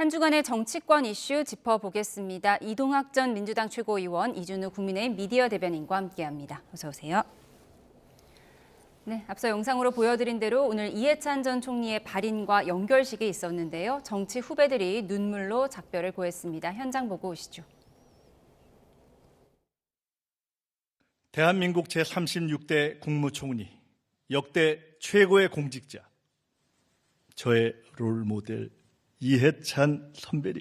한 주간의 정치권 이슈 짚어보겠습니다. 이동학 전 민주당 최고위원, 이준우 국민의힘 미디어 대변인과 함께합니다. 어서 오세요. 네, 앞서 영상으로 보여드린 대로 오늘 이해찬 전 총리의 발인과 연결식이 있었는데요. 정치 후배들이 눈물로 작별을 보였습니다. 현장 보고 오시죠. 대한민국 제36대 국무총리, 역대 최고의 공직자, 저의 롤모델 이해찬 선배님.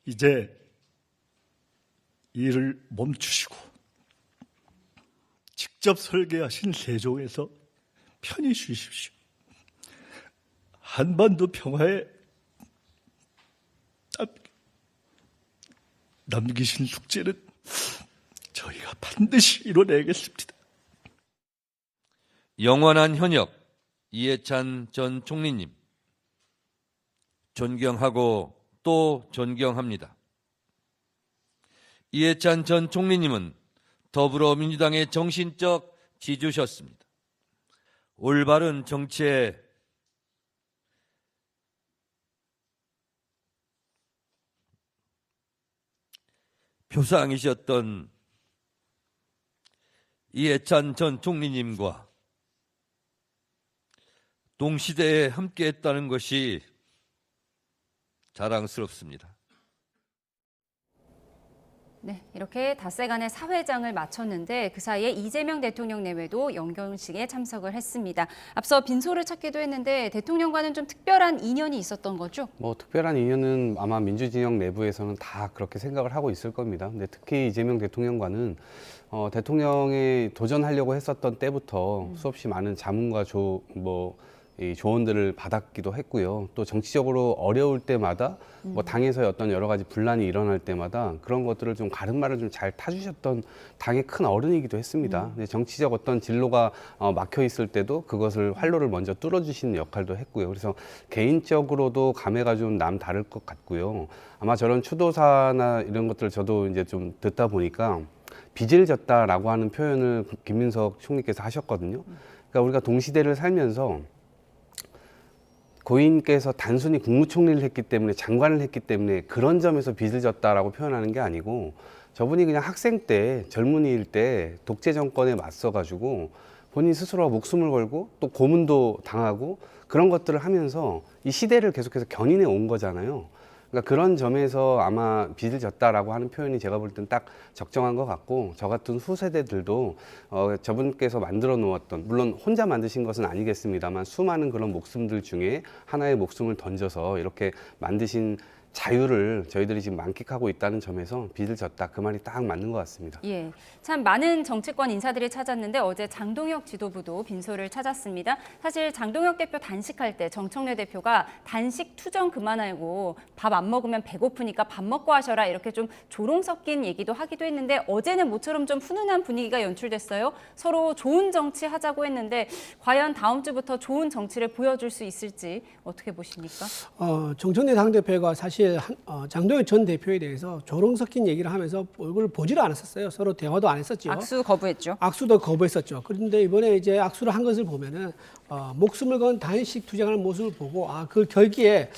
이제 일을 멈추시고 직접 설계하신 세종에서 편히 쉬십시오. 한반도 평화에 남기신 숙제는 저희가 반드시 이뤄내겠습니다. 영원한 현역 이해찬 전 총리님, 존경하고 또 존경합니다. 이해찬 전 총리님은 더불어민주당의 정신적 지주셨습니다. 올바른 정치의 표상이셨던 이해찬 전 총리님과 동시대에 함께했다는 것이 자랑스럽습니다. 네, 이렇게 닷새간의 사회장을 마쳤는데 그 사이에 이재명 대통령 내외도 연결식에 참석을 했습니다. 앞서 빈소를 찾기도 했는데 대통령과는 좀 특별한 인연이 있었던 거죠? 특별한 인연은 아마 민주진영 내부에서는 다 그렇게 생각을 하고 있을 겁니다. 근데 특히 이재명 대통령과는 대통령에 도전하려고 했었던 때부터 수없이 많은 자문과 이 조언들을 받았기도 했고요. 또 정치적으로 어려울 때마다 당에서의 어떤 여러 가지 분란이 일어날 때마다 그런 것들을 좀 가름말을 좀 잘 타주셨던 당의 큰 어른이기도 했습니다. 근데 정치적 어떤 진로가 막혀 있을 때도 그것을 활로를 먼저 뚫어주시는 역할도 했고요. 그래서 개인적으로도 감회가 좀 남다를 것 같고요. 아마 저런 추도사나 이런 것들을 저도 이제 좀 듣다 보니까 빚을 졌다라고 하는 표현을 김민석 총리께서 하셨거든요. 그러니까 우리가 동시대를 살면서 고인께서 단순히 국무총리를 했기 때문에 장관을 했기 때문에 그런 점에서 빚을 졌다라고 표현하는 게 아니고 저분이 그냥 학생 때 젊은이일 때 독재 정권에 맞서가지고 본인 스스로가 목숨을 걸고 또 고문도 당하고 그런 것들을 하면서 이 시대를 계속해서 견인해 온 거잖아요. 그러니까 그런 점에서 아마 빚을 졌다라고 하는 표현이 제가 볼 땐 딱 적정한 것 같고 저 같은 후세대들도 저분께서 만들어 놓았던, 물론 혼자 만드신 것은 아니겠습니다만 수많은 그런 목숨들 중에 하나의 목숨을 던져서 이렇게 만드신 자유를 저희들이 지금 만끽하고 있다는 점에서 빚을 졌다, 그 말이 딱 맞는 것 같습니다. 예, 참 많은 정치권 인사들이 찾았는데 어제 장동혁 지도부도 빈소를 찾았습니다. 사실 장동혁 대표 단식할 때 정청래 대표가 단식 투정 그만하고 밥 안 먹으면 배고프니까 밥 먹고 하셔라, 이렇게 좀 조롱 섞인 얘기도 하기도 했는데 어제는 모처럼 좀 훈훈한 분위기가 연출됐어요. 서로 좋은 정치 하자고 했는데 과연 다음 주부터 좋은 정치를 보여줄 수 있을지 어떻게 보십니까? 정청래 당대표가 사실 장동혁 전 대표에 대해서 조롱 섞인 얘기를 하면서 얼굴을 보지를 않았었어요. 서로 대화도 안 했었죠. 악수 거부했죠. 악수도 거부했었죠. 그런데 이번에 이제 악수를 한 것을 보면은 목숨을 건 단식 투쟁하는 모습을 보고 그 결기에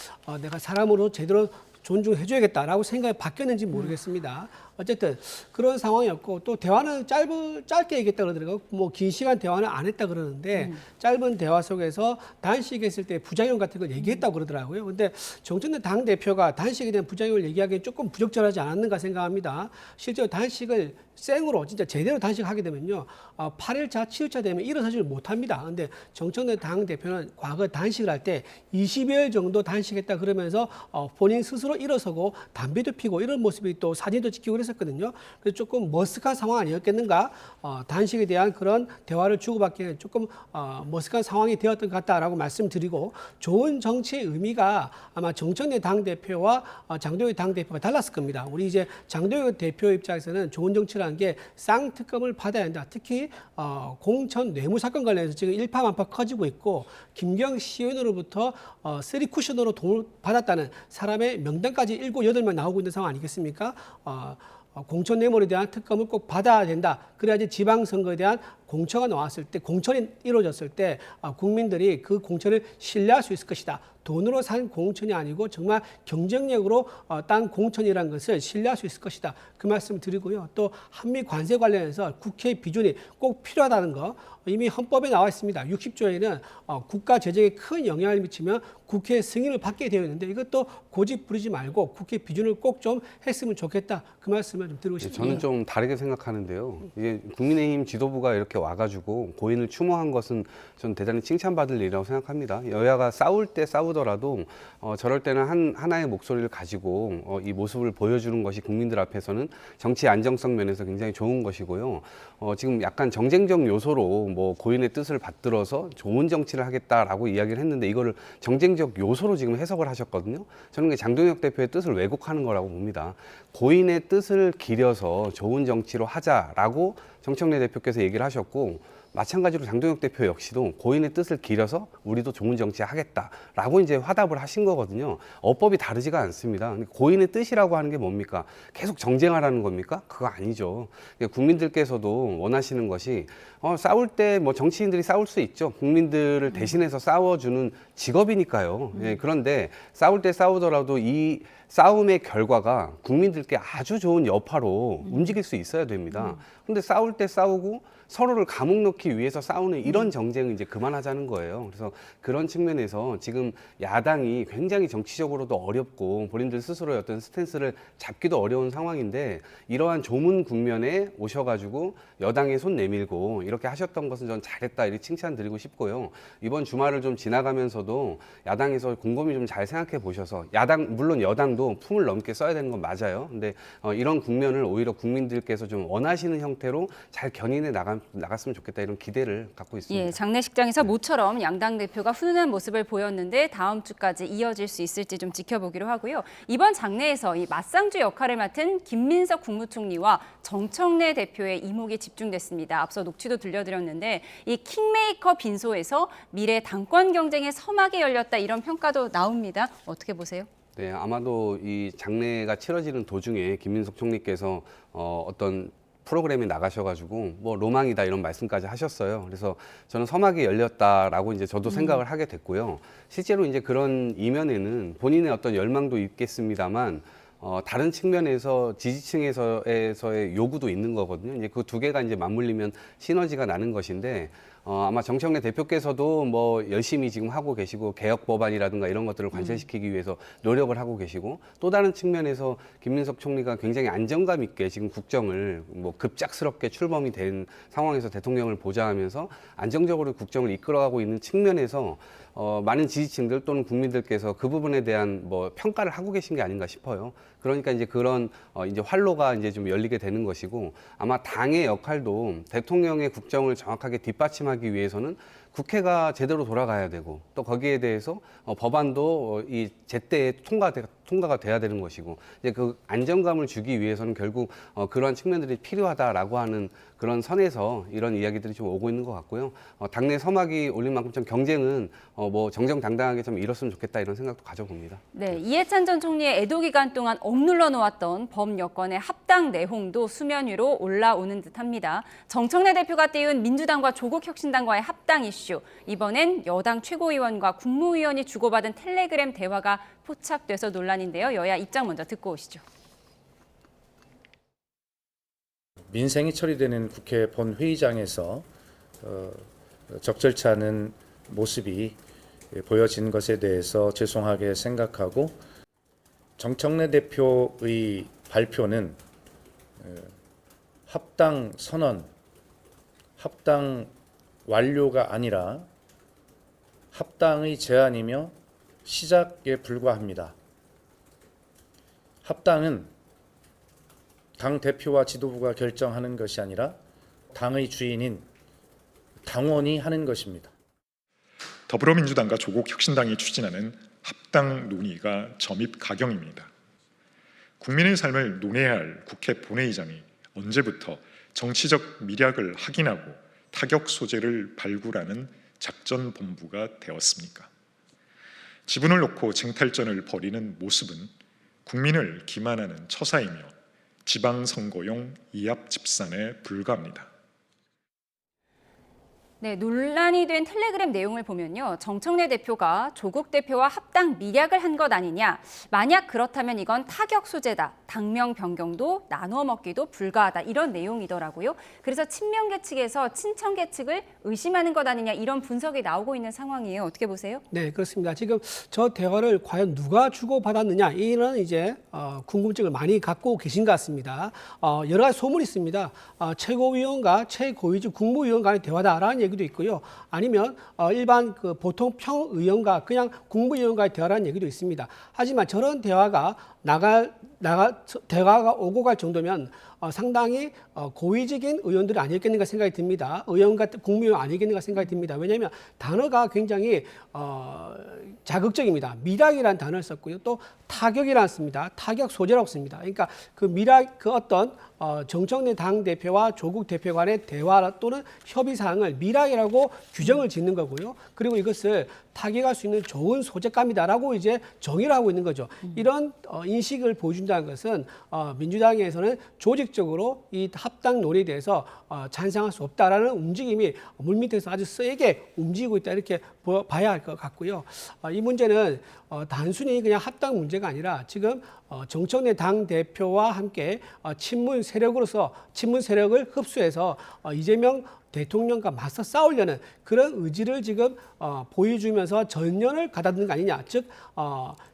내가 사람으로 제대로 존중해줘야겠다라고 생각이 바뀌었는지 모르겠습니다. 어쨌든 그런 상황이었고 또 대화는 짧게 얘기했다 그러더라고요. 긴 시간 대화는 안 했다 그러는데 짧은 대화 속에서 단식했을 때 부작용 같은 걸 얘기했다고 그러더라고요. 근데 정청래 당대표가 단식에 대한 부작용을 얘기하기엔 조금 부적절하지 않았는가 생각합니다. 실제로 단식을 생으로 진짜 제대로 단식하게 되면요, 8일차, 7일차 되면 일어서지를 못합니다. 근데 정청래 당대표는 과거 단식을 할 때 20여일 정도 단식했다 그러면서 본인 스스로 일어서고 담배도 피고 이런 모습이 또 사진도 찍히고 그랬었거든요. 그래서 조금 머쓱한 상황 아니었겠는가, 단식에 대한 그런 대화를 주고받기에는 조금 머쓱한 상황이 되었던 것 같다라고 말씀드리고, 좋은 정치의 의미가 아마 정청래 당대표와 장동혁 당대표가 달랐을 겁니다. 우리 이제 장동혁 대표 입장에서는 좋은 정치라는 게 쌍특검을 받아야 한다. 특히 공천 뇌물 사건 관련해서 지금 일파만파 커지고 있고 김경 시의원으로부터 3쿠션으로 돈을 받았다는 사람의 명단까지 7, 8명 나오고 있는 상황 아니겠습니까? 공천 뇌물에 대한 특검을 꼭 받아야 된다. 그래야지 지방선거에 대한 공천이 나왔을 때, 공천이 이루어졌을 때 국민들이 그 공천을 신뢰할 수 있을 것이다. 돈으로 산 공천이 아니고 정말 경쟁력으로 딴 공천이라는 것을 신뢰할 수 있을 것이다. 그 말씀을 드리고요. 또 한미 관세 관련해서 국회 비준이 꼭 필요하다는 거 이미 헌법에 나와 있습니다. 60조에는 국가 재정에 큰 영향을 미치면 국회 승인을 받게 되어 있는데 이것도 고집 부리지 말고 국회 비준을 꼭 좀 했으면 좋겠다. 그 말씀을 좀 드리고 싶습니다. 저는 좀 다르게 생각하는데요. 이게 국민의힘 지도부가 이렇게 와가지고 고인을 추모한 것은 저는 대단히 칭찬받을 일이라고 생각합니다. 여야가 싸울 때 싸우더라도 저럴 때는 하나의 목소리를 가지고 이 모습을 보여주는 것이 국민들 앞에서는 정치 안정성 면에서 굉장히 좋은 것이고요. 지금 약간 정쟁적 요소로 뭐 고인의 뜻을 받들어서 좋은 정치를 하겠다라고 이야기를 했는데 이거를 정쟁적 요소로 지금 해석을 하셨거든요. 저는 장동혁 대표의 뜻을 왜곡하는 거라고 봅니다. 고인의 뜻을 기려서 좋은 정치로 하자라고 정청래 대표께서 얘기를 하셨고 마찬가지로 장동혁 대표 역시도 고인의 뜻을 기려서 우리도 좋은 정치 하겠다라고 이제 화답을 하신 거거든요. 어법이 다르지가 않습니다. 고인의 뜻이라고 하는 게 뭡니까? 계속 정쟁하라는 겁니까? 그거 아니죠. 국민들께서도 원하시는 것이 싸울 때 뭐 정치인들이 싸울 수 있죠. 국민들을 대신해서 싸워주는 직업이니까요. 예, 그런데 싸울 때 싸우더라도 이 싸움의 결과가 국민들께 아주 좋은 여파로 움직일 수 있어야 됩니다. 근데 싸울 때 싸우고 서로를 감옥 넣기 위해서 싸우는 이런 정쟁은 이제 그만하자는 거예요. 그래서 그런 측면에서 지금 야당이 굉장히 정치적으로도 어렵고 본인들 스스로의 어떤 스탠스를 잡기도 어려운 상황인데 이러한 조문 국면에 오셔가지고 여당에 손 내밀고 이렇게 하셨던 것은 전 잘했다 이렇게 칭찬드리고 싶고요. 이번 주말을 좀 지나가면서도 야당에서 곰곰이 좀 잘 생각해 보셔서 물론 여당도 품을 넘게 써야 되는 건 맞아요. 근데 이런 국면을 오히려 국민들께서 좀 원하시는 형태로 잘 견인해 나갔으면 좋겠다 이런 기대를 갖고 있습니다. 예, 장례식장에서 모처럼 양당 대표가 훈훈한 모습을 보였는데 다음 주까지 이어질 수 있을지 좀 지켜보기로 하고요. 이번 장례에서 이 맞상주 역할을 맡은 김민석 국무총리와 정청래 대표의 이목이 집중됐습니다. 앞서 녹취도 들려드렸는데 이 킹메이커 빈소에서 미래 당권 경쟁의 서막이 열렸다 이런 평가도 나옵니다. 어떻게 보세요? 네, 아마도 이 장례가 치러지는 도중에 김민석 총리께서 어떤 프로그램에 나가셔가지고 뭐 로망이다 이런 말씀까지 하셨어요. 그래서 저는 서막이 열렸다라고 이제 저도 생각을 하게 됐고요. 실제로 이제 그런 이면에는 본인의 어떤 열망도 있겠습니다만 다른 측면에서 지지층에서의 요구도 있는 거거든요. 이제 그 두 개가 이제 맞물리면 시너지가 나는 것인데 아마 정청래 대표께서도 뭐 열심히 지금 하고 계시고 개혁 법안이라든가 이런 것들을 관철시키기 위해서 노력을 하고 계시고 또 다른 측면에서 김민석 총리가 굉장히 안정감 있게 지금 국정을 뭐 급작스럽게 출범이 된 상황에서 대통령을 보좌하면서 안정적으로 국정을 이끌어가고 있는 측면에서 많은 지지층들 또는 국민들께서 그 부분에 대한 뭐 평가를 하고 계신 게 아닌가 싶어요. 그러니까 이제 그런 이제 활로가 이제 좀 열리게 되는 것이고 아마 당의 역할도 대통령의 국정을 정확하게 뒷받침하기 위해서는 국회가 제대로 돌아가야 되고 또 거기에 대해서 법안도 이 제때에 통과가 돼야 되는 것이고 이제 그 안정감을 주기 위해서는 결국 그러한 측면들이 필요하다라고 하는 그런 선에서 이런 이야기들이 좀 오고 있는 것 같고요. 당내 서막이 올린 만큼 좀 경쟁은 뭐 정정당당하게 좀 이뤘으면 좋겠다 이런 생각도 가져봅니다. 네, 이해찬 전 총리의 애도 기간 동안 억눌러 놓았던 법 여건의 합당 내홍도 수면 위로 올라오는 듯합니다. 정청래 대표가 띄운 민주당과 조국혁신당과의 합당 이슈. 이번엔 여당 최고위원과 국무위원이 주고받은 텔레그램 대화가 포착돼서 논란인데요. 여야 입장 먼저 듣고 오시죠. 민생이 처리되는 국회 본회의장에서 적절치 않은 모습이 보여진 것에 대해서 죄송하게 생각하고 정청래 대표의 발표는 합당 선언, 합당 완료가 아니라 합당의 제안이며 시작에 불과합니다. 합당은 당 대표와 지도부가 결정하는 것이 아니라 당의 주인인 당원이 하는 것입니다. 더불어민주당과 조국혁신당이 추진하는 합당 논의가 점입 가경입니다. 국민의 삶을 논해야 할 국회 본회의장이 언제부터 정치적 미략을 확인하고 타격 소재를 발굴하는 작전본부가 되었습니까? 지분을 놓고 쟁탈전을 벌이는 모습은 국민을 기만하는 처사이며 지방선거용 이합 집산에 불과합니다. 네, 논란이 된 텔레그램 내용을 보면요. 정청래 대표가 조국 대표와 합당 밀약을 한 것 아니냐. 만약 그렇다면 이건 타격 소재다. 당명 변경도 나눠 먹기도 불가하다. 이런 내용이더라고요. 그래서 친명계 측에서 친청계 측을 의심하는 것 아니냐. 이런 분석이 나오고 있는 상황이에요. 어떻게 보세요? 네, 그렇습니다. 지금 저 대화를 과연 누가 주고받았느냐 이런 이제 궁금증을 많이 갖고 계신 것 같습니다. 여러 가지 소문이 있습니다. 최고위원과 최고위직 국무위원 간의 대화다라는 얘기도 있고요. 아니면 일반 그 보통 평의원과 그냥 국무위원과의 대화라는 얘기도 있습니다. 하지만 저런 대화가 대화가 오고 갈 정도면 상당히 고위직인 의원들이 아니겠는가 생각이 듭니다. 의원과 국무위원 아니겠는가 생각이 듭니다. 왜냐하면 단어가 굉장히 자극적입니다. 밀약이라는 단어를 썼고요. 또 타격이라는 씁니다. 타격 소재라고 씁니다. 그러니까 그 밀약, 그 어떤 정청래 당대표와 조국 대표 간의 대화 또는 협의 사항을 밀약이라고 규정을 짓는 거고요. 그리고 이것을 타격할 수 있는 좋은 소재감이다라고 이제 정의를 하고 있는 거죠. 이런 인식을 보여준다는 것은 민주당에서는 조직적으로 이 합당 논의에 대해서 찬성할 수 없다라는 움직임이 물밑에서 아주 세게 움직이고 있다 이렇게 봐야 할 것 같고요. 이 문제는 단순히 그냥 합당 문제가 아니라 지금 정청래 당 대표와 함께 친문 세력을 흡수해서 이재명 대통령과 맞서 싸우려는 그런 의지를 지금 보여주면서 전연을 가다듬는 거 아니냐. 즉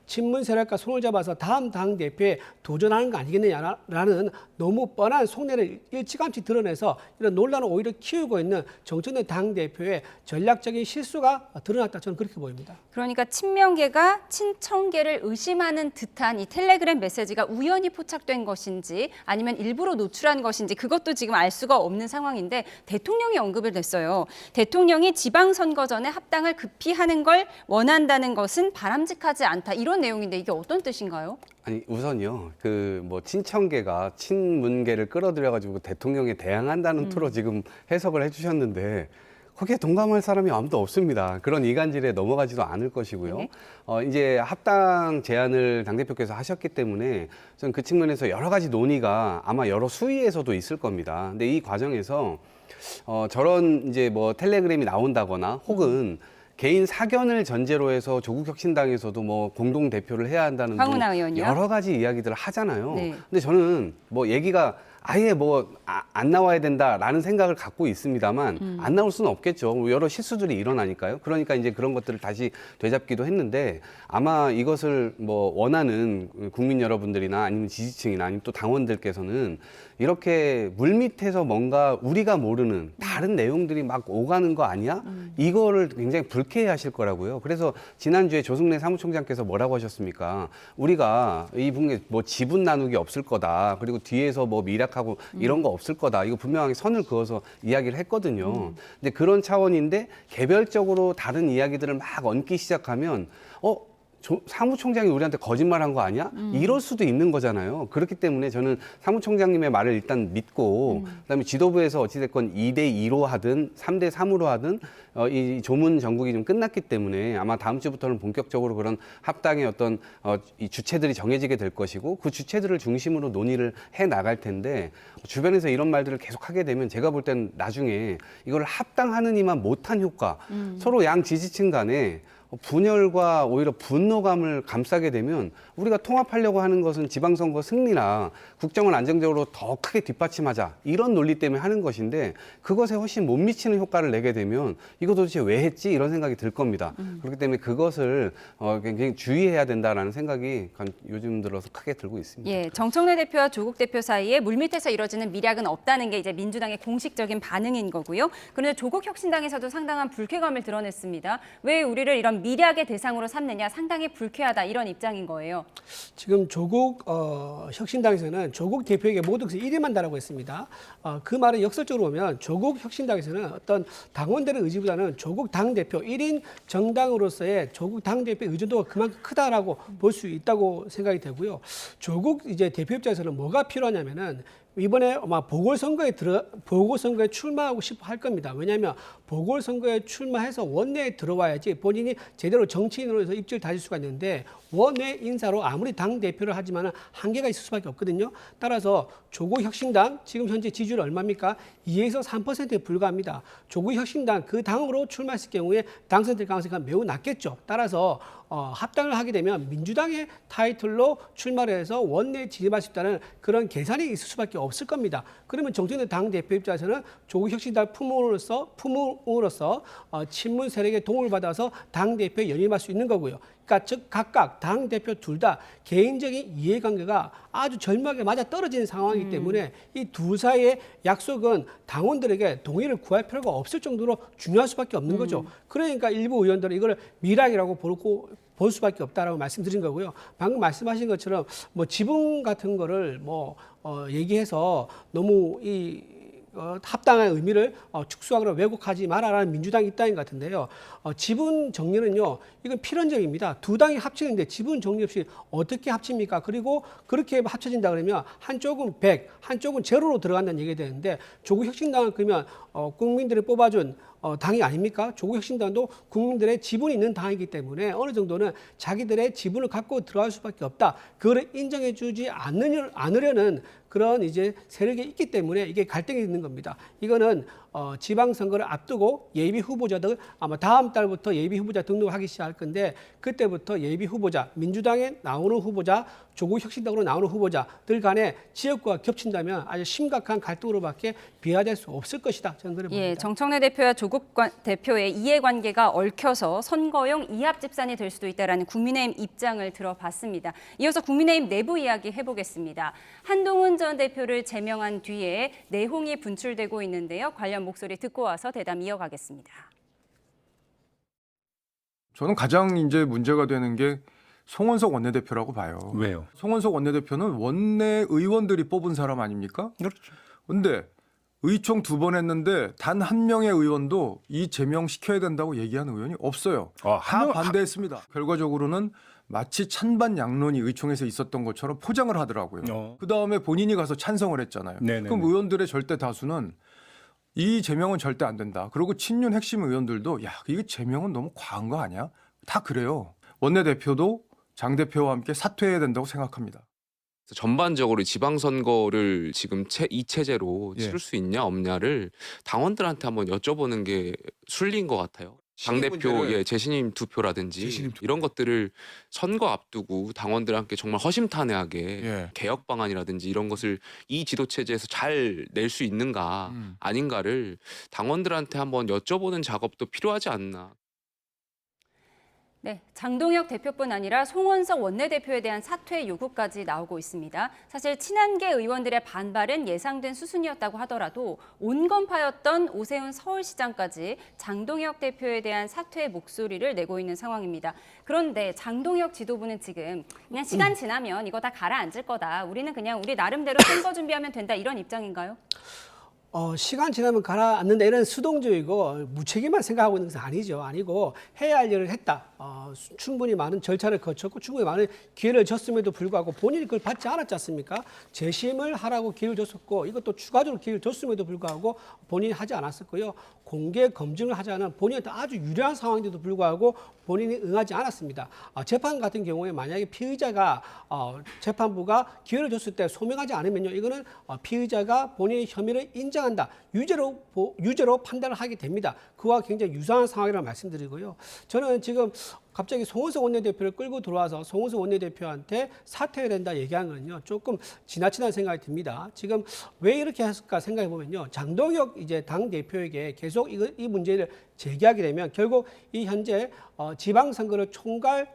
친문 세력과 손을 잡아서 다음 당 대표에 도전하는 거 아니겠느냐라는 너무 뻔한 속내를 일찌감치 드러내서 이런 논란을 오히려 키우고 있는 정청래 당 대표의 전략적인 실수가 드러났다. 저는 그렇게 보입니다. 그러니까 친명계가 친청계를 의심하는 듯한 이 텔레그램 메시지가 우연히 포착된 것인지 아니면 일부러 노출한 것인지 그것도 지금 알 수가 없는 상황인데 대통령이 언급을 했어요. 대통령이 지방선거 전에 합당을 급히 하는 걸 원한다는 것은 바람직하지 않다. 이런 내용인데 이게 어떤 뜻인가요? 아니 우선요 그 뭐 친청계가 친문계를 끌어들여가지고 대통령에 대항한다는 투로 지금 해석을 해주셨는데 거기에 동감할 사람이 아무도 없습니다. 그런 이간질에 넘어가지도 않을 것이고요. 네. 이제 합당 제안을 당대표께서 하셨기 때문에 저는 그 측면에서 여러 가지 논의가 아마 여러 수위에서도 있을 겁니다. 근데 이 과정에서 저런 이제 뭐 텔레그램이 나온다거나 혹은 개인 사견을 전제로 해서 조국혁신당에서도 뭐 공동 대표를 해야 한다는 황운하 의원이요? 여러 가지 이야기들을 하잖아요. 네. 근데 저는 뭐 얘기가 아예 뭐 안 나와야 된다라는 생각을 갖고 있습니다만 안 나올 수는 없겠죠. 여러 실수들이 일어나니까요. 그러니까 이제 그런 것들을 다시 되잡기도 했는데 아마 이것을 뭐 원하는 국민 여러분들이나 아니면 지지층이나 아니면 또 당원들께서는 이렇게 물밑에서 뭔가 우리가 모르는 다른 내용들이 막 오가는 거 아니야? 이거를 굉장히 불쾌해하실 거라고요. 그래서 지난주에 조승래 사무총장께서 뭐라고 하셨습니까? 우리가 이 분에 뭐 지분 나누기 없을 거다. 그리고 뒤에서 뭐 미락하고 이런 거 없을 거다. 이거 분명하게 선을 그어서 이야기를 했거든요. 근데 그런 차원인데 개별적으로 다른 이야기들을 막 얹기 시작하면 사무총장이 우리한테 거짓말한 거 아니야? 이럴 수도 있는 거잖아요. 그렇기 때문에 저는 사무총장님의 말을 일단 믿고 그다음에 지도부에서 어찌됐건 2대2로 하든 3대3으로 하든 이 조문 정국이 좀 끝났기 때문에 아마 다음 주부터는 본격적으로 그런 합당의 어떤 이 주체들이 정해지게 될 것이고 그 주체들을 중심으로 논의를 해 나갈 텐데 주변에서 이런 말들을 계속 하게 되면 제가 볼 때는 나중에 이걸 합당하느니만 못한 효과 서로 양 지지층 간에 분열과 오히려 분노감을 감싸게 되면 우리가 통합하려고 하는 것은 지방선거 승리나 국정을 안정적으로 더 크게 뒷받침하자 이런 논리 때문에 하는 것인데 그것에 훨씬 못 미치는 효과를 내게 되면 이거 도대체 왜 했지? 이런 생각이 들 겁니다. 그렇기 때문에 그것을 굉장히 주의해야 된다라는 생각이 요즘 들어서 크게 들고 있습니다. 예, 정청래 대표와 조국 대표 사이에 물밑에서 이뤄지는 밀약은 없다는 게 이제 민주당의 공식적인 반응인 거고요. 그런데 조국 혁신당에서도 상당한 불쾌감을 드러냈습니다. 왜 우리를 이런 밀약의 대상으로 삼느냐 상당히 불쾌하다 이런 입장인 거예요. 지금 조국 혁신당에서는 조국 대표에게 모든 것을 일임한다라고 했습니다. 그 말은 역설적으로 보면 조국 혁신당에서는 어떤 당원들의 의지보다는 조국 당대표 1인 정당으로서의 조국 당대표의 의존도가 그만큼 크다라고 볼 수 있다고 생각이 되고요. 조국 이제 대표 입장에서는 뭐가 필요하냐면은 이번에 아마 보궐선거에 출마하고 싶어 할 겁니다. 왜냐하면 보궐선거에 출마해서 원내에 들어와야지 본인이 제대로 정치인으로서 입지를 다질 수가 있는데 원내 인사로 아무리 당 대표를 하지만 한계가 있을 수밖에 없거든요. 따라서 조국혁신당 지금 현재 지지율 얼마입니까? 2에서 3%에 불과합니다. 조국혁신당 그 당으로 출마했을 경우에 당선될 가능성이 매우 낮겠죠. 따라서 합당을 하게 되면 민주당의 타이틀로 출마를 해서 원내에 진입할 수 있다는 그런 계산이 있을 수밖에 없을 겁니다. 그러면 정청래 당 대표 입장에서는 조국혁신당 품으로서 친문 세력의 도움을 받아서 당 대표에 연임할 수 있는 거고요. 그러니까 즉 각각 당 대표 둘 다 개인적인 이해관계가 아주 절묘하게 맞아 떨어지는 상황이기 때문에 이 두 사이의 약속은 당원들에게 동의를 구할 필요가 없을 정도로 중요할 수밖에 없는 거죠. 그러니까 일부 의원들은 이걸 미락이라고 볼 수밖에 없다라고 말씀드린 거고요. 방금 말씀하신 것처럼 뭐 지분 같은 거를 얘기해서 너무 합당한 의미를 축소하거나 왜곡하지 마라라는 민주당 입장인 것 같은데요. 지분 정리는요, 이건 필연적입니다. 두 당이 합치는데 지분 정리 없이 어떻게 합칩니까? 그리고 그렇게 합쳐진다 그러면 한쪽은 100, 한쪽은 제로로 들어간다는 얘기가 되는데 조국혁신당은 그러면 국민들이 뽑아준 당이 아닙니까? 조국혁신당도 국민들의 지분이 있는 당이기 때문에 어느 정도는 자기들의 지분을 갖고 들어갈 수밖에 없다. 그걸 인정해주지 않으려는 그런 이제 세력이 있기 때문에 이게 갈등이 있는 겁니다. 이거는 지방선거를 앞두고 예비 후보자들 아마 다음 달부터 예비 후보자 등록을 하기 시작할 건데 그때부터 예비 후보자, 민주당에 나오는 후보자, 조국혁신당으로 나오는 후보자들 간에 지역구가 겹친다면 아주 심각한 갈등으로밖에 비화될 수 없을 것이다. 저는 그렇게 봅니다. 예, 정청래 대표와 조국 대표의 이해관계가 얽혀서 선거용 이합집산이 될 수도 있다라는 국민의힘 입장을 들어봤습니다. 이어서 국민의힘 내부 이야기 해보겠습니다. 한동훈 전 대표를 제명한 뒤에 내홍이 분출되고 있는데요. 관련 목소리 듣고 와서 대담 이어가겠습니다. 저는 가장 이제 문제가 되는 게 송원석 원내대표라고 봐요. 왜요? 송원석 원내대표는 원내 의원들이 뽑은 사람 아닙니까? 그렇죠. 근데 의총 2번 했는데 단 한 명의 의원도 이 제명시켜야 된다고 얘기하는 의원이 없어요. 다 반대했습니다. 결과적으로는 마치 찬반 양론이 의총에서 있었던 것처럼 포장을 하더라고요. 그다음에 본인이 가서 찬성을 했잖아요. 네네네. 그럼 의원들의 절대 다수는 이 제명은 절대 안 된다. 그리고 친윤 핵심 의원들도 야, 이게 제명은 너무 과한 거 아니야? 다 그래요. 원내대표도 장 대표와 함께 사퇴해야 된다고 생각합니다. 전반적으로 지방선거를 지금 이 체제로 치를 수 있냐 없냐를 당원들한테 한번 여쭤보는 게 순리인 것 같아요. 당대표의 재신임 투표라든지 이런 것들을 선거 앞두고 당원들한테 정말 허심탄회하게 개혁 방안이라든지 이런 것을 이 지도체제에서 잘 낼 수 있는가 아닌가를 당원들한테 한번 여쭤보는 작업도 필요하지 않나. 네, 장동혁 대표뿐 아니라 송원석 원내대표에 대한 사퇴 요구까지 나오고 있습니다. 사실 친한계 의원들의 반발은 예상된 수순이었다고 하더라도 온건파였던 오세훈 서울시장까지 장동혁 대표에 대한 사퇴 목소리를 내고 있는 상황입니다. 그런데 장동혁 지도부는 지금 그냥 시간 지나면 이거 다 가라앉을 거다. 우리는 그냥 우리 나름대로 선거 준비하면 된다. 이런 입장인가요? 시간 지나면 가라앉는다 이런 수동적이고 무책임한 생각하고 있는 것은 아니고 해야 할 일을 했다. 충분히 많은 절차를 거쳤고 충분히 많은 기회를 줬음에도 불구하고 본인이 그걸 받지 않았지 않습니까? 재심을 하라고 기회를 줬었고 이것도 추가적으로 기회를 줬음에도 불구하고 본인이 하지 않았었고요. 공개 검증을 하자는 본인한테 아주 유리한 상황인데도 불구하고 본인이 응하지 않았습니다. 재판 같은 경우에 만약에 피의자가 재판부가 기회를 줬을 때 소명하지 않으면요, 이거는 피의자가 본인의 혐의를 인정한다, 유죄로 판단을 하게 됩니다. 그와 굉장히 유사한 상황이라고 말씀드리고요. 저는 지금 갑자기 송원석 원내대표를 끌고 들어와서 송원석 원내대표한테 사퇴해야 된다 얘기하는 건요, 조금 지나치다는 생각이 듭니다. 지금 왜 이렇게 했을까 생각해 보면요, 장동혁 이제 당 대표에게 계속 이 문제를 제기하게 되면 결국 이 현재 지방선거를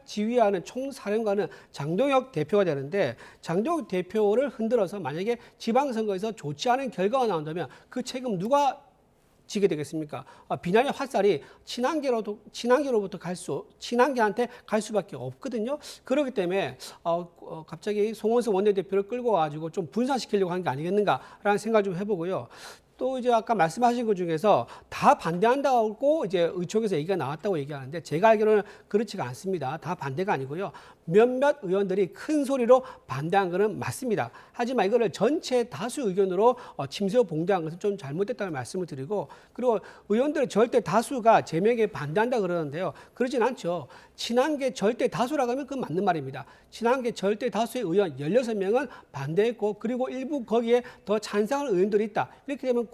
지휘하는 총사령관은 장동혁 대표가 되는데, 장동혁 대표를 흔들어서 만약에 지방선거에서 좋지 않은 결과가 나온다면 그 책임 누가 지게 되겠습니까? 비난의 활살이 친한계로부터 친한계한테 갈 수밖에 없거든요. 그렇기 때문에 갑자기 송원석 원내대표를 끌고 와가지고 좀 분산시키려고 하는 게 아니겠는가라는 생각을 좀 해보고요. 또 이제 아까 말씀하신 것 중에서 다 반대한다고 이제 의총에서 얘기가 나왔다고 얘기하는데 제가 알기로는 그렇지가 않습니다. 다 반대가 아니고요. 몇몇 의원들이 큰 소리로 반대한 것은 맞습니다. 하지만 이거를 전체 다수 의견으로 침세워 봉대한 것은 좀 잘못됐다는 말씀을 드리고, 그리고 의원들의 절대 다수가 제명에 반대한다 그러는데요. 그러진 않죠. 친한계 절대 다수라고 하면 그건 맞는 말입니다. 친한계 절대 다수의 의원 16명은 반대했고, 그리고 일부 거기에 더 찬성하는 의원들이 있다. 이렇게 되면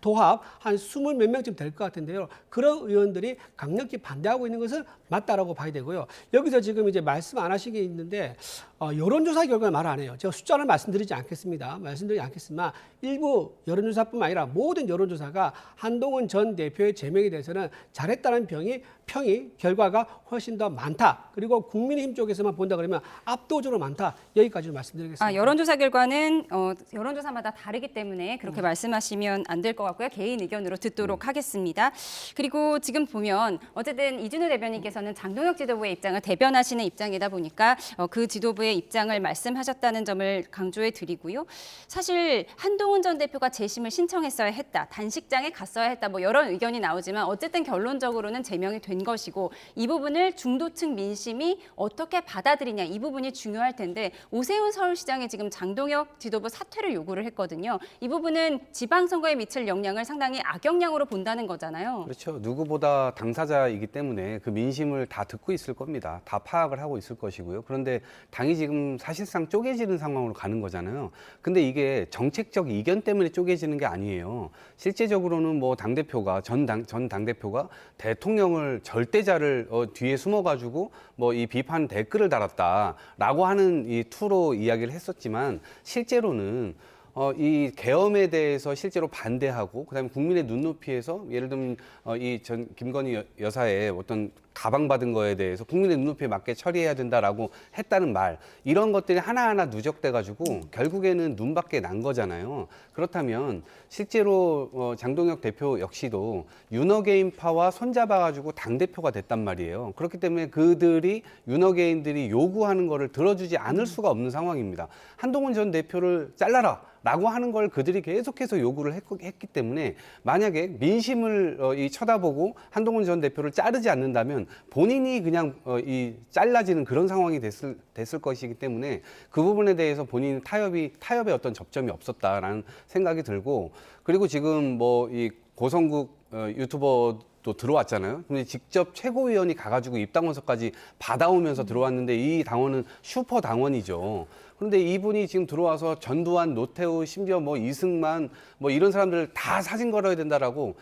도합 한 20 몇 명쯤 될 것 같은데요. 그런 의원들이 강력히 반대하고 있는 것은 맞다라고 봐야 되고요. 여기서 지금 이제 말씀 안 하신 게 있는데 여론조사 결과를 말 안 해요. 제가 숫자를 말씀드리지 않겠지만 일부 여론조사뿐만 아니라 모든 여론조사가 한동훈 전 대표의 제명에 대해서는 잘했다는 평이 결과가 훨씬 더 많다. 그리고 국민의힘 쪽에서만 본다 그러면 압도적으로 많다. 여기까지 말씀드리겠습니다. 여론조사 결과는 여론조사마다 다르기 때문에 그렇게 말씀하시면 안 될 것 같고요. 개인 의견으로 듣도록 하겠습니다. 그리고 지금 보면 어쨌든 이준우 대변인께서는 장동혁 지도부의 입장을 대변하시는 입장이다 보니까 그 지도부의 입장을 말씀하셨다는 점을 강조해 드리고요. 사실 한동훈 전 대표가 재심을 신청했어야 했다. 단식장에 갔어야 했다. 뭐 여러 의견이 나오지만 어쨌든 결론적으로는 제명이 된 것이고, 이 부분을 중도층 민심이 어떻게 받아들이냐, 이 부분이 중요할 텐데, 오세훈 서울시장이 지금 장동혁 지도부 사퇴를 요구를 했거든요. 이 부분은 지방선거에 미칠 영향을 상당히 악영향으로 본다는 거잖아요. 그렇죠. 누구보다 당사자이기 때문에 그 민심을 다 듣고 있을 겁니다. 다 파악을 하고 있을 것이고요. 그런데 당이 지금 사실상 쪼개지는 상황으로 가는 거잖아요. 근데 이게 정책적 이견 때문에 쪼개지는 게 아니에요. 실제적으로는 뭐 당대표가 전 당대표가 대통령을 절대자를 뒤에 숨어가지고 뭐 이 비판 댓글을 달았다라고 하는 이 투로 이야기를 했었지만, 실제로는 이 계엄에 대해서 실제로 반대하고, 그다음에 국민의 눈높이에서 예를 들면 이 전 김건희 여사의 어떤 가방 받은 거에 대해서 국민의 눈높이에 맞게 처리해야 된다라고 했다는 말, 이런 것들이 하나하나 누적돼가지고 결국에는 눈밖에 난 거잖아요. 그렇다면 실제로 장동혁 대표 역시도 윤어게인파와 손잡아가지고 당대표가 됐단 말이에요. 그렇기 때문에 그들이 윤어게인들이 요구하는 거를 들어주지 않을 수가 없는 상황입니다. 한동훈 전 대표를 잘라라 라고 하는 걸 그들이 계속해서 요구를 했기 때문에, 만약에 민심을 쳐다보고 한동훈 전 대표를 자르지 않는다면 본인이 그냥 잘라지는 그런 상황이 됐을 것이기 때문에, 그 부분에 대해서 본인 타협의 어떤 접점이 없었다라는 생각이 들고, 그리고 지금 뭐 이 고성국 유튜버도 들어왔잖아요. 근데 직접 최고위원이 가가지고 입당원서까지 받아오면서 들어왔는데, 이 당원은 슈퍼 당원이죠. 그런데 이분이 지금 들어와서 전두환, 노태우, 심지어 뭐 이승만 뭐 이런 사람들 다 사진 걸어야 된다라고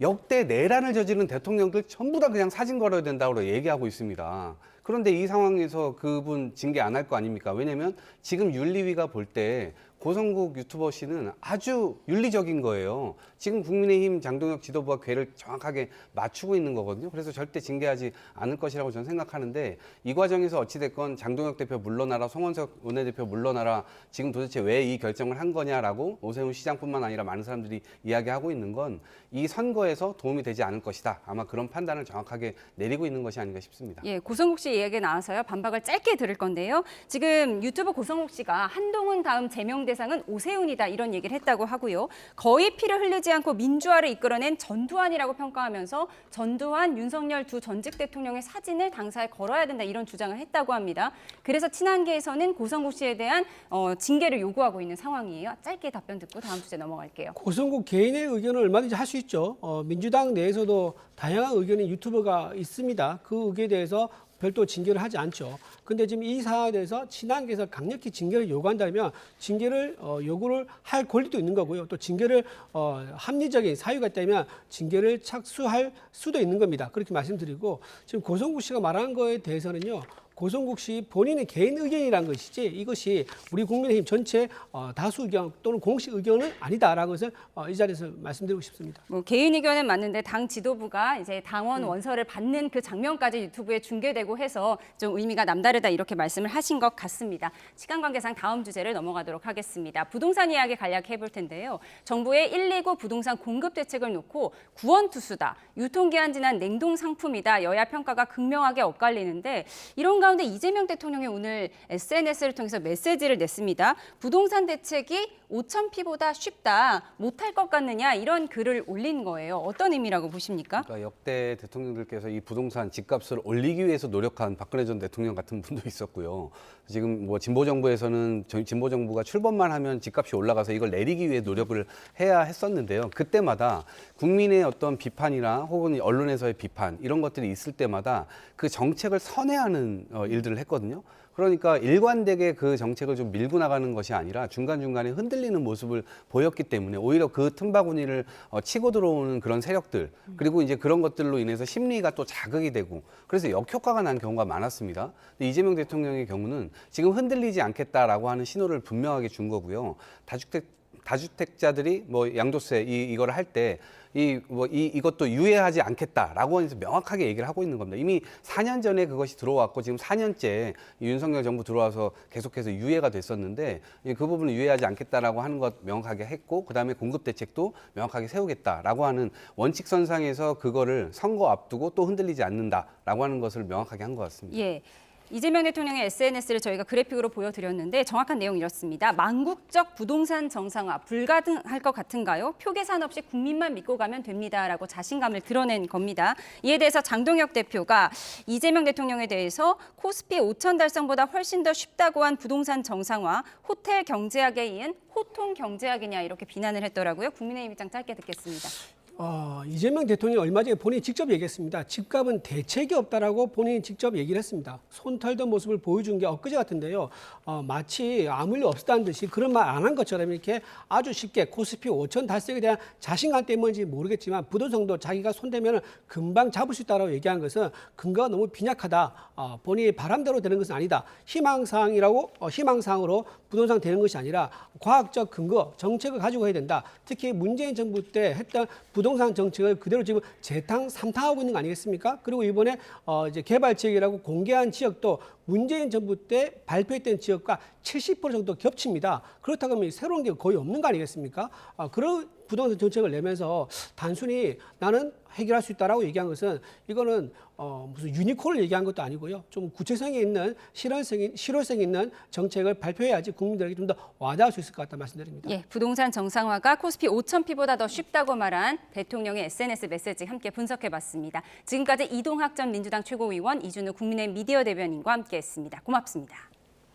역대 내란을 저지른 대통령들 전부 다 그냥 사진 걸어야 된다고 얘기하고 있습니다. 그런데 이 상황에서 그분 징계 안 할 거 아닙니까? 왜냐면 지금 윤리위가 볼 때 고성국 유튜버 씨는 아주 윤리적인 거예요. 지금 국민의힘 장동혁 지도부가 궤를 정확하게 맞추고 있는 거거든요. 그래서 절대 징계하지 않을 것이라고 저는 생각하는데, 이 과정에서 어찌됐건 장동혁 대표 물러나라, 송원석 원내대표 물러나라, 지금 도대체 왜 이 결정을 한 거냐라고 오세훈 시장뿐만 아니라 많은 사람들이 이야기하고 있는 건 이 선거에서 도움이 되지 않을 것이다. 아마 그런 판단을 정확하게 내리고 있는 것이 아닌가 싶습니다. 예, 고성국 씨 이야기 나와서요. 반박을 짧게 들을 건데요. 지금 유튜브 고성국 씨가 한동훈 다음 제명 대상은 오세훈이다, 이런 얘기를 했다고 하고요. 거의 피를 흘리지 않고 민주화를 이끌어낸 전두환이라고 평가하면서 전두환, 윤석열 두 전직 대통령의 사진을 당사에 걸어야 된다, 이런 주장을 했다고 합니다. 그래서 친한계에서는 고성국 씨에 대한 징계를 요구하고 있는 상황이에요. 짧게 답변 듣고 다음 주제 넘어갈게요. 고성국 개인의 의견을 얼마든지 할 수 있죠. 민주당 내에서도 다양한 의견의 유튜버가 있습니다. 그 의견에 대해서 별도 징계를 하지 않죠. 근데 지금 이 사안에 대해서 친한계에서 강력히 징계를 요구한다면 징계를 요구를 할 권리도 있는 거고요. 또 징계를 합리적인 사유가 있다면 징계를 착수할 수도 있는 겁니다. 그렇게 말씀드리고, 지금 고성국 씨가 말한 거에 대해서는요. 고성국 씨 본인의 개인 의견이란 것이지, 이것이 우리 국민의힘 전체 다수 의견 또는 공식 의견은 아니다라는 것을 이 자리에서 말씀드리고 싶습니다. 뭐 개인 의견은 맞는데 당 지도부가 이제 당원 원서를 받는 그 장면까지 유튜브에 중계되고 해서 좀 의미가 남다르다, 이렇게 말씀을 하신 것 같습니다. 시간 관계상 다음 주제를 넘어가도록 하겠습니다. 부동산 이야기 간략히 해볼 텐데요. 정부의 119 부동산 공급 대책을 놓고 구원투수다, 유통기한 지난 냉동 상품이다, 여야 평가가 극명하게 엇갈리는데, 이런 가운데 이재명 대통령이 오늘 SNS를 통해서 메시지를 냈습니다. 부동산 대책이 5,000피보다 쉽다, 못할 것 같느냐 이런 글을 올린 거예요. 어떤 의미라고 보십니까? 그러니까 역대 대통령들께서 이 부동산 집값을 올리기 위해서 노력한 박근혜 전 대통령 같은 분도 있었고요. 지금 뭐 진보 정부에서는 진보 정부가 출범만 하면 집값이 올라가서 이걸 내리기 위해 노력을 해야 했었는데요. 그때마다 국민의 어떤 비판이나 혹은 언론에서의 비판 이런 것들이 있을 때마다 그 정책을 선회하는 일들을 했거든요. 그러니까 일관되게 그 정책을 좀 밀고 나가는 것이 아니라 중간중간에 흔들리는 모습을 보였기 때문에 오히려 그 틈바구니를 치고 들어오는 그런 세력들 그리고 이제 그런 것들로 인해서 심리가 또 자극이 되고 그래서 역효과가 난 경우가 많았습니다. 근데 이재명 대통령의 경우는 지금 흔들리지 않겠다라고 하는 신호를 분명하게 준 거고요. 다주택자들이 뭐 양도세 이거를 할 때 이것도 유예하지 않겠다라고 해서 명확하게 얘기를 하고 있는 겁니다. 이미 4년 전에 그것이 들어왔고 지금 4년째 윤석열 정부 들어와서 계속해서 유예가 됐었는데 그 부분을 유예하지 않겠다라고 하는 것 명확하게 했고 그다음에 공급 대책도 명확하게 세우겠다라고 하는 원칙선상에서 그거를 선거 앞두고 또 흔들리지 않는다라고 하는 것을 명확하게 한 것 같습니다. 예. 이재명 대통령의 SNS를 저희가 그래픽으로 보여드렸는데 정확한 내용 이렇습니다. 망국적 부동산 정상화 불가능할 것 같은가요? 표 계산 없이 국민만 믿고 가면 됩니다라고 자신감을 드러낸 겁니다. 이에 대해서 장동혁 대표가 이재명 대통령에 대해서 코스피 5천 달성보다 훨씬 더 쉽다고 한 부동산 정상화, 호텔 경제학에 이은 호통 경제학이냐 이렇게 비난을 했더라고요. 국민의힘 입장 짧게 듣겠습니다. 이재명 대통령이 얼마 전에 본인이 직접 얘기했습니다. 집값은 대책이 없다라고 본인이 직접 얘기를 했습니다. 손 털던 모습을 보여준 게 엊그제 같은데요. 마치 아무 일 없었다는 듯이 그런 말 안 한 것처럼 이렇게 아주 쉽게 코스피 5천 달성에 대한 자신감 때문인지 모르겠지만 부동산도 자기가 손대면 금방 잡을 수 있다고 얘기한 것은 근거가 너무 빈약하다. 본인이 바람대로 되는 것은 아니다. 희망사항으로 부동산 되는 것이 아니라 과학적 근거, 정책을 가지고 해야 된다. 특히 문재인 정부 때 했던 부동산 정책을 그대로 지금 재탕 삼탕하고 있는 거 아니겠습니까? 그리고 이번에 이제 개발 지역이라고 공개한 지역도 문재인 정부 때 발표했던 지역과 70% 정도 겹칩니다. 그렇다고 하면 새로운 게 거의 없는 거 아니겠습니까? 그런 부동산 정책을 내면서 단순히 나는 해결할 수 있다라고 얘기한 것은 이거는 무슨 유니콘을 얘기한 것도 아니고요. 좀 구체성이 있는 실효성 있는 정책을 발표해야지 국민들에게 좀 더 와닿을 수 있을 것 같다 말씀드립니다. 예, 부동산 정상화가 코스피 5,000피보다 더 쉽다고 말한 대통령의 SNS 메시지 함께 분석해봤습니다. 지금까지 이동학 전 민주당 최고위원 이준우 국민의힘 미디어 대변인과 함께했습니다. 고맙습니다.